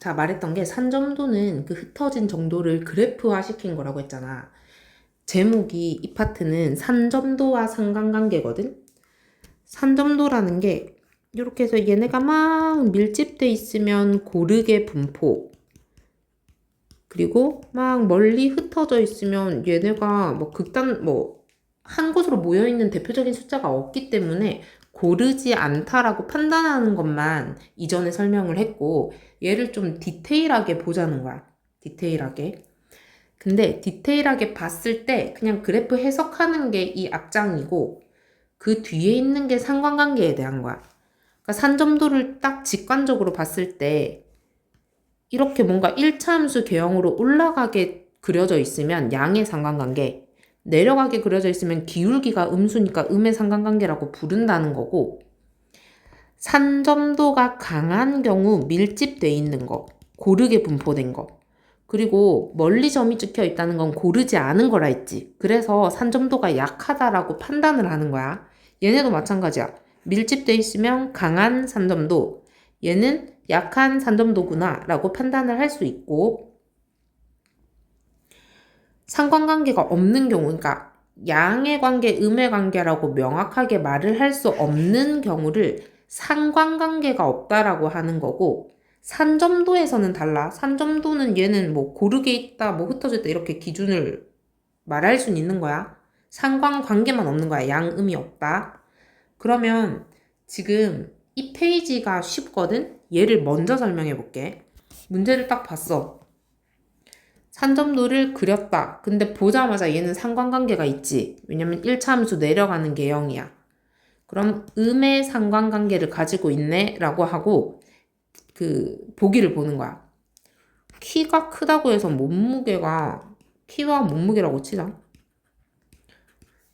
자, 말했던 게 산점도는 그 흩어진 정도를 그래프화 시킨 거라고 했잖아. 제목이 이 파트는 산점도와 상관관계거든? 산점도라는 게 이렇게 해서 얘네가 막 밀집돼 있으면 고르게 분포. 그리고 막 멀리 흩어져 있으면 얘네가 뭐 한 곳으로 모여있는 대표적인 숫자가 없기 때문에 고르지 않다라고 판단하는 것만 이전에 설명을 했고, 얘를 좀 디테일하게 보자는 거야. 디테일하게. 근데 디테일하게 봤을 때 그냥 그래프 해석하는 게 이 앞장이고, 그 뒤에 있는 게 상관관계에 대한 거야. 그러니까 산점도를 딱 직관적으로 봤을 때 이렇게 뭔가 1차 함수 개형으로 올라가게 그려져 있으면 양의 상관관계, 내려가게 그려져 있으면 기울기가 음수니까 음의 상관관계라고 부른다는 거고, 산점도가 강한 경우 밀집돼 있는 거, 고르게 분포된 거, 그리고 멀리 점이 찍혀 있다는 건 고르지 않은 거라 했지. 그래서 산점도가 약하다라고 판단을 하는 거야. 얘네도 마찬가지야. 밀집돼 있으면 강한 산점도, 얘는 약한 산점도구나 라고 판단을 할 수 있고, 상관관계가 없는 경우, 그러니까 양의 관계, 음의 관계라고 명확하게 말을 할 수 없는 경우를 상관관계가 없다라고 하는 거고, 산점도에서는 달라. 산점도는 얘는 뭐 고르게 있다, 뭐 흩어져 있다 이렇게 기준을 말할 수는 있는 거야. 상관관계만 없는 거야. 양음이 없다. 그러면 지금 이 페이지가 쉽거든? 얘를 먼저 설명해 볼게. 문제를 딱 봤어. 산점도를 그렸다. 근데 보자마자 얘는 상관관계가 있지. 왜냐면 1차 함수 내려가는 게 0이야. 그럼 음의 상관관계를 가지고 있네 라고 하고 그 보기를 보는 거야. 키가 크다고 해서 몸무게가 키와 몸무게라고 치자.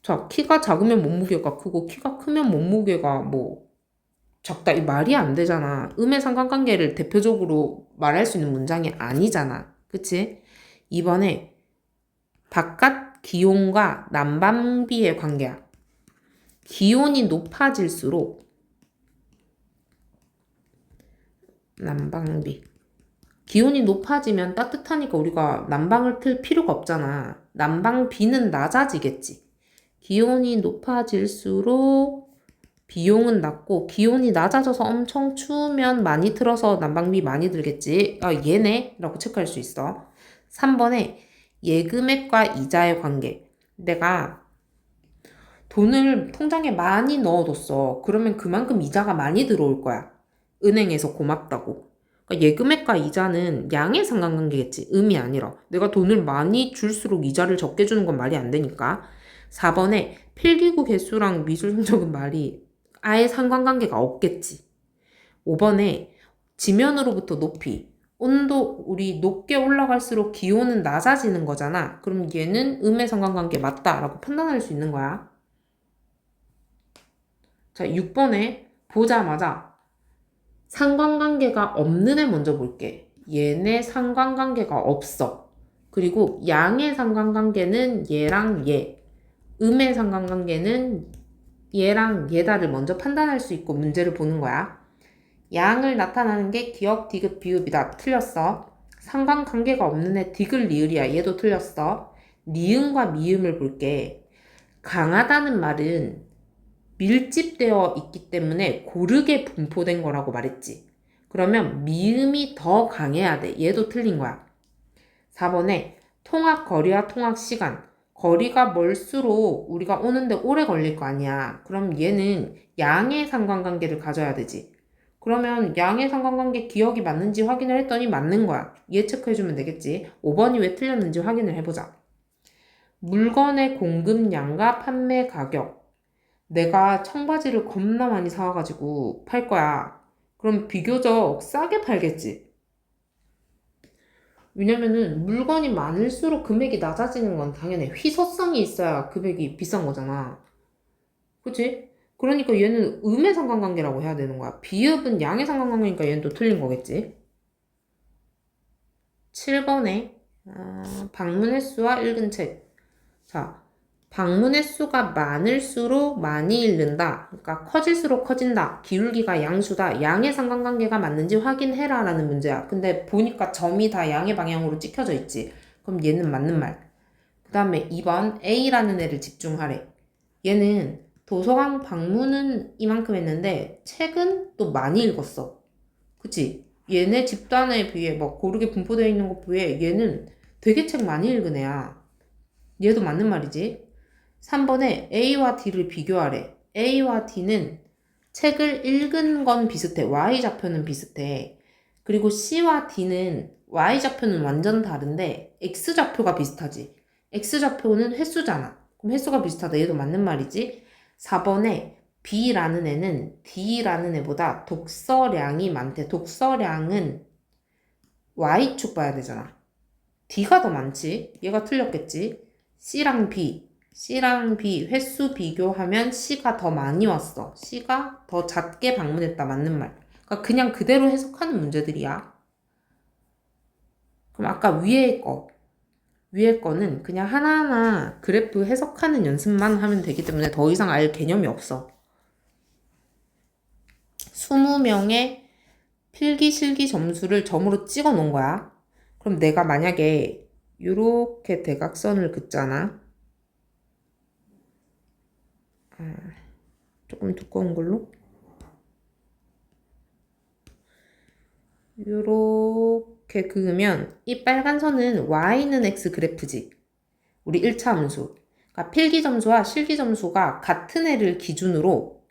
자, 키가 작으면 몸무게가 크고 키가 크면 몸무게가 뭐 작다. 이 말이 안 되잖아. 음의 상관관계를 대표적으로 말할 수 있는 문장이 아니잖아. 그치? 이번에 바깥 기온과 난방비의 관계야. 기온이 높아질수록 난방비. 기온이 높아지면 따뜻하니까 우리가 난방을 틀 필요가 없잖아. 난방비는 낮아지겠지. 기온이 높아질수록 비용은 낮고 기온이 낮아져서 엄청 추우면 많이 틀어서 난방비 많이 들겠지. 아, 얘네? 라고 체크할 수 있어. 3번에 예금액과 이자의 관계. 내가 돈을 통장에 많이 넣어뒀어. 그러면 그만큼 이자가 많이 들어올 거야. 은행에서 고맙다고. 그러니까 예금액과 이자는 양의 상관관계겠지. 음이 아니라. 내가 돈을 많이 줄수록 이자를 적게 주는 건 말이 안 되니까. 4번에 필기구 개수랑 미술 성적은 말이 아예 상관관계가 없겠지. 5번에 지면으로부터 높이. 온도, 우리 높게 올라갈수록 기온은 낮아지는 거잖아. 그럼 얘는 음의 상관관계 맞다라고 판단할 수 있는 거야. 자, 6번에 보자마자 상관관계가 없는 애 먼저 볼게. 얘네 상관관계가 없어. 그리고 양의 상관관계는 얘랑 얘. 음의 상관관계는 얘랑 얘다를 먼저 판단할 수 있고 문제를 보는 거야. 양을 나타나는 게 기역, 디귿, 비읍이다. 틀렸어. 상관관계가 없는 애 디귿, 리을이야. 얘도 틀렸어. 니은과 미음을 볼게. 강하다는 말은 밀집되어 있기 때문에 고르게 분포된 거라고 말했지. 그러면 미음이 더 강해야 돼. 얘도 틀린 거야. 4번에 통학 거리와 통학 시간. 거리가 멀수록 우리가 오는데 오래 걸릴 거 아니야. 그럼 얘는 양의 상관관계를 가져야 되지. 그러면 양의 상관관계 기억이 맞는지 확인을 했더니 맞는 거야. 얘 체크해주면 되겠지. 5번이 왜 틀렸는지 확인을 해보자. 물건의 공급량과 판매 가격. 내가 청바지를 겁나 많이 사와가지고 팔 거야. 그럼 비교적 싸게 팔겠지. 왜냐면은 물건이 많을수록 금액이 낮아지는 건 당연해. 희소성이 있어야 금액이 비싼 거잖아. 그치? 그러니까 얘는 음의 상관관계라고 해야 되는 거야. 비읍은 양의 상관관계니까 얘는 또 틀린 거겠지. 7번에 방문 횟수와 읽은 책. 자, 방문 횟수가 많을수록 많이 잃는다. 그러니까 커질수록 커진다. 기울기가 양수다. 양의 상관관계가 맞는지 확인해라 라는 문제야. 근데 보니까 점이 다 양의 방향으로 찍혀져 있지. 그럼 얘는 맞는 말. 그 다음에 2번 A라는 애를 집중하래. 얘는 도서관 방문은 이만큼 했는데 책은 또 많이 읽었어. 그치? 얘네 집단에 비해 뭐 고르게 분포되어 있는 것 비해 얘는 되게 책 많이 읽은 애야. 얘도 맞는 말이지. 3번에 A와 D를 비교하래. A와 D는 책을 읽은 건 비슷해. Y좌표는 비슷해. 그리고 C와 D는 Y좌표는 완전 다른데 X좌표가 비슷하지. X좌표는 횟수잖아. 그럼 횟수가 비슷하다. 얘도 맞는 말이지. 4번에 B라는 애는 D라는 애보다 독서량이 많대. 독서량은 Y축 봐야 되잖아. D가 더 많지. 얘가 틀렸겠지. C랑 B 횟수 비교하면 C가 더 많이 왔어. C가 더 작게 방문했다. 맞는 말. 그러니까 그냥 그대로 해석하는 문제들이야. 그럼 아까 위에 거는 그냥 하나하나 그래프 해석하는 연습만 하면 되기 때문에 더 이상 알 개념이 없어. 20명의 필기, 실기 점수를 점으로 찍어 놓은 거야. 그럼 내가 만약에 이렇게 대각선을 긋잖아. 조금 두꺼운 걸로. 이렇게 그으면 이 빨간 선은 y는 x 그래프지. 우리 1차 함수. 그러니까 필기 점수와 실기 점수가 같은 애를 기준으로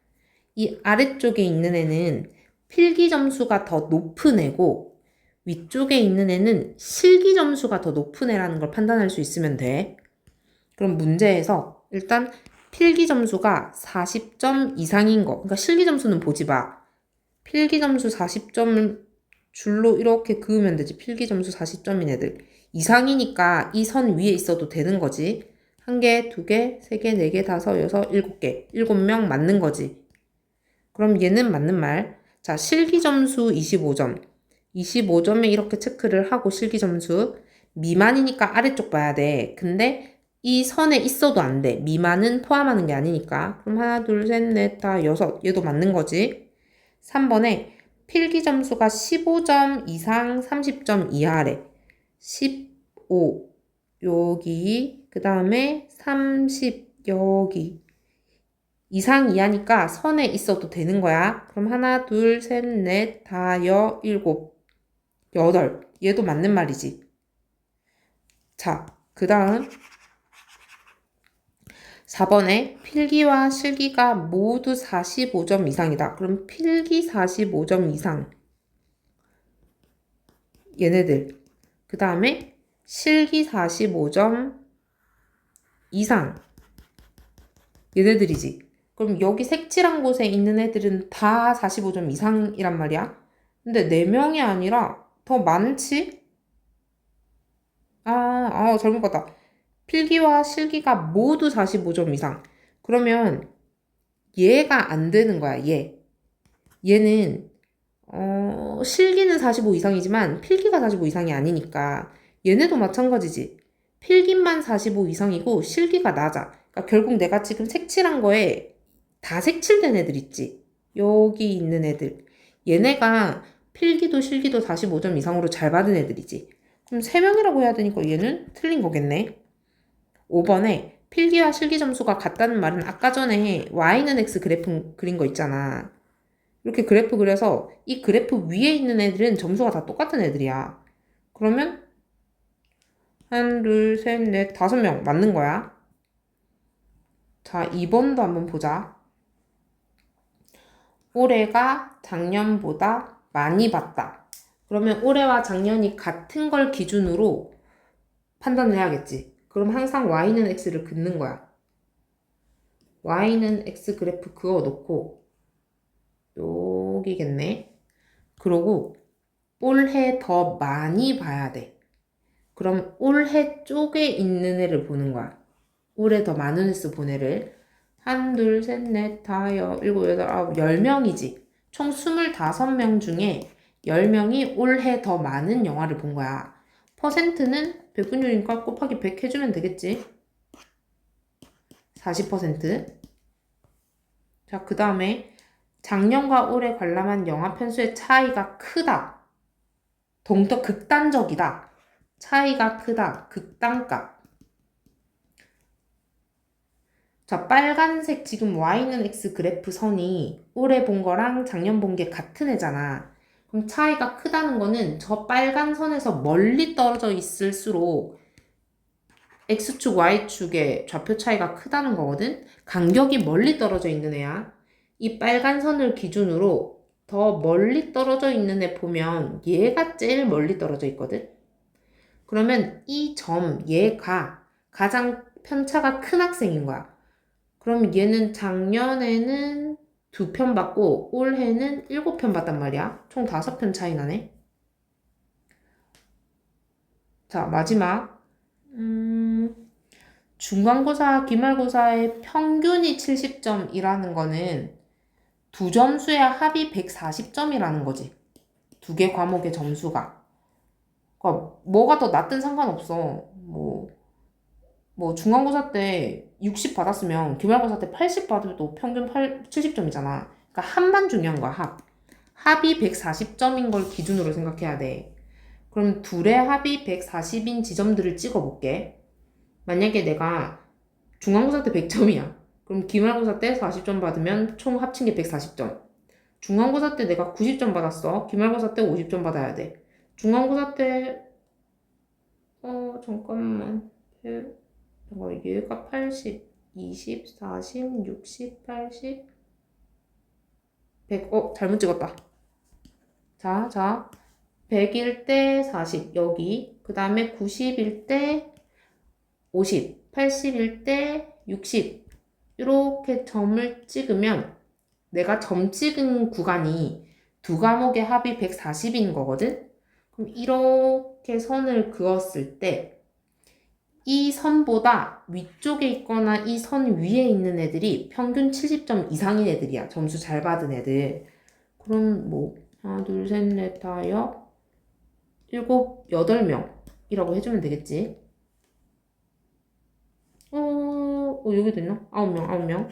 이 아래쪽에 있는 애는 필기 점수가 더 높은 애고 위쪽에 있는 애는 실기 점수가 더 높은 애라는 걸 판단할 수 있으면 돼. 그럼 문제에서 일단 필기 점수가 40점 이상인 거. 그러니까 실기 점수는 보지 마. 필기 점수 40점을 줄로 이렇게 그으면 되지. 필기 점수 40점인 애들. 이상이니까 이 선 위에 있어도 되는 거지. 1개, 2개, 3개, 4개, 5, 6, 7개. 7명 맞는 거지. 그럼 얘는 맞는 말. 자, 실기 점수 25점. 25점에 이렇게 체크를 하고 실기 점수. 미만이니까 아래쪽 봐야 돼. 근데 이 선에 있어도 안 돼. 미만은 포함하는 게 아니니까. 그럼 하나, 둘, 셋, 넷, 다, 여섯. 얘도 맞는 거지. 3번에 필기 점수가 15점 이상 30점 이하래. 15 여기 그 다음에 30 여기 이상 이하니까 선에 있어도 되는 거야. 그럼 하나 둘 셋 넷 다 일곱 여덟 얘도 맞는 말이지. 자, 그 다음 4번에 필기와 실기가 모두 45점 이상이다. 그럼 필기 45점 이상 얘네들. 그 다음에 실기 45점 이상 얘네들이지. 그럼 여기 색칠한 곳에 있는 애들은 다 45점 이상이란 말이야. 근데 4명이 아니라 더 많지? 잘못 봤다. 필기와 실기가 모두 45점 이상. 그러면 얘가 안 되는 거야, 얘는 실기는 45 이상이지만 필기가 45 이상이 아니니까 얘네도 마찬가지지. 필기만 45 이상이고 실기가 낮아. 그러니까 결국 내가 지금 색칠한 거에 다 색칠된 애들 있지. 여기 있는 애들. 얘네가 필기도 실기도 45점 이상으로 잘 받은 애들이지. 그럼 3명이라고 해야 되니까 얘는 틀린 거겠네. 5번에 필기와 실기 점수가 같다는 말은 아까 전에 y는 x 그래프 그린 거 있잖아. 이렇게 그래프 그려서 이 그래프 위에 있는 애들은 점수가 다 똑같은 애들이야. 그러면 한, 둘, 셋, 넷, 5명 맞는 거야. 자, 2번도 한번 보자. 올해가 작년보다 많이 봤다. 그러면 올해와 작년이 같은 걸 기준으로 판단을 해야겠지. 그럼 항상 y는 x를 긋는 거야. y는 x 그래프 그어놓고 여기겠네. 그러고 올해 더 많이 봐야 돼. 그럼 올해 쪽에 있는 애를 보는 거야. 올해 더 많은 횟수 본 애를. 한, 둘, 셋, 넷, 다, 일곱, 여덟, 아홉, 10명이지. 총 25명 중에 10명이 올해 더 많은 영화를 본 거야. 퍼센트는 100분율이니까 곱하기 100 해주면 되겠지. 40%. 자, 그 다음에 작년과 올해 관람한 영화 편수의 차이가 크다. 동터 극단적이다. 차이가 크다. 극단값. 자, 빨간색 지금 Y는 X 그래프 선이 올해 본 거랑 작년 본 게 같은 애잖아. 그럼 차이가 크다는 거는 저 빨간 선에서 멀리 떨어져 있을수록 X축, Y축의 좌표 차이가 크다는 거거든? 간격이 멀리 떨어져 있는 애야. 이 빨간 선을 기준으로 더 멀리 떨어져 있는 애 보면 얘가 제일 멀리 떨어져 있거든? 그러면 이 점, 얘가 가장 편차가 큰 학생인 거야. 그럼 얘는 작년에는 2편 받고 올해는 7편 받단 말이야. 총 5편 차이 나네. 자, 마지막. 중간고사, 기말고사의 평균이 70점이라는 거는 두 점수의 합이 140점이라는 거지. 두 개 과목의 점수가. 그러니까 뭐가 더 낫든 상관없어. 뭐 중간고사 때 60 받았으면 기말고사 때 80 받아도 평균 70점이잖아. 그러니까 합만 중요한 거야, 합. 합이 140점인 걸 기준으로 생각해야 돼. 그럼 둘의 합이 140인 지점들을 찍어볼게. 만약에 내가 중간고사 때 100점이야. 그럼 기말고사 때 40점 받으면 총 합친 게 140점. 중간고사 때 내가 90점 받았어. 기말고사 때 50점 받아야 돼. 중간고사 때 잠깐만. 얘가 80, 20, 40, 60, 80, 100. 잘못 찍었다. 자. 100일 때 40, 여기. 그 다음에 90일 때 50, 80일 때 60. 이렇게 점을 찍으면 내가 점 찍은 구간이 두 과목의 합이 140인 거거든? 그럼 이렇게 선을 그었을 때 이 선보다 위쪽에 있거나 이 선 위에 있는 애들이 평균 70점 이상인 애들이야. 점수 잘 받은 애들. 그럼 뭐 하나, 둘, 셋, 넷, 다, 여, 일곱, 8명이라고 해주면 되겠지. 여기도 있나? 9명.